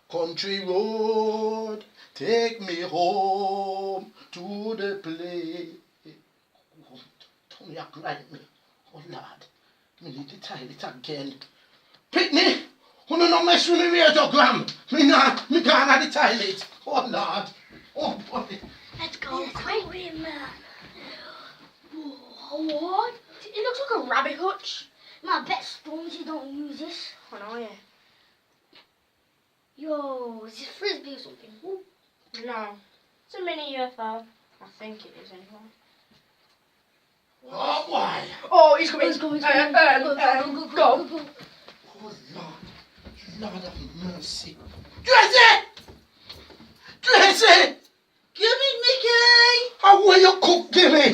Country road, take me home to the place. Don't act like me. Oh Lord, me need to tell it again. Pitney, who no mess with me radiogram. Me can't have the toilet. Oh Lord. Oh boy. Let's go quick, man. What? It looks like a rabbit hutch. Man, I bet Stormzy don't use this. I know, yeah. Yo, is this frisbee or something? Ooh. No. It's a mini UFO. I think it is anyway. Oh boy. Oh, he's coming. He's coming. Go. Oh Lord. Lord have mercy. Jetaset! Jetaset! Give me, Mickey! How will you cook, Jimmy?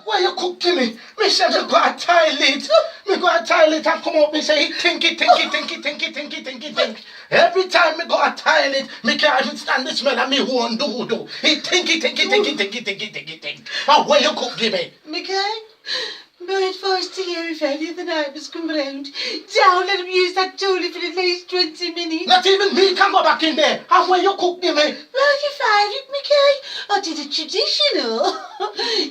Where you cook, Jimmy? Me say me go a toilet. Me go a toilet and come up. Me say tinky. Every time me go a toilet, me can't even stand the smell of me own do. He tinky. How where you cook, Jimmy? Mickey? My advice to you, if any of the neighbours come round, don't let them use that toilet for at least 20 minutes. Not even me can go back in there. How where you cook, Jimmy? Well, your favourite, Mickey? I did a traditional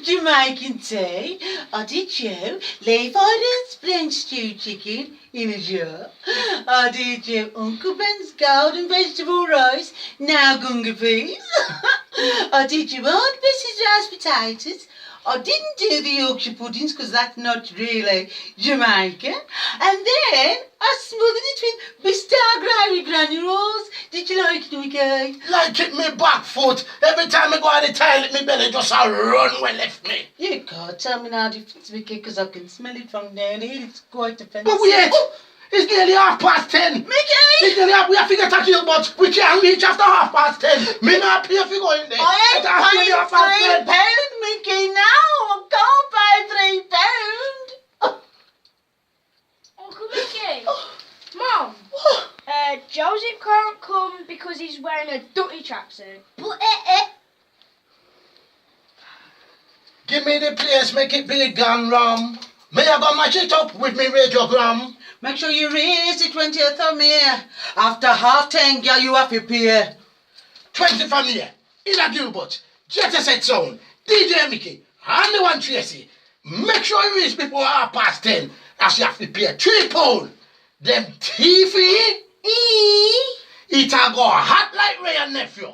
Jamaican tea. I did you leaf Ireland's French stewed chicken in a jar. I did you Uncle Ben's golden vegetable rice, now gunga peas. I did you Aunt Bessie's rice potatoes. I didn't do the Yorkshire puddings because that's not really Jamaican. And then I smothered it with Bistar gravy granules. Did you like it, Mickey? Like it me back foot. Every time I go on the toilet, me belly just a run where left me. You can't tell me now if it's Mickey because I can smell it from down here. It's quite offensive. But wait, it's nearly 10:30. Mickey! It's nearly we have to get a kill, but we can't reach after 10:30. Me not pay if you go in there. I ain't It has to be paying £3, Mickey, now. I can't pay £3. Uncle Mickey. Mom. Joseph can't come because he's wearing a dirty tracksuit. But Give me the place, make it big and rum. May I go match it up with me radiogram? Make sure you raise it when you thumb here. After 10:30, girl, you have to pay. 20 from here. In a Gilbert, Jetaset sound, DJ Mickey, and the one Tracy. Make sure you reach before 10:30, as you have to pay £3. Them TV, it a go hot like Ray and nephew.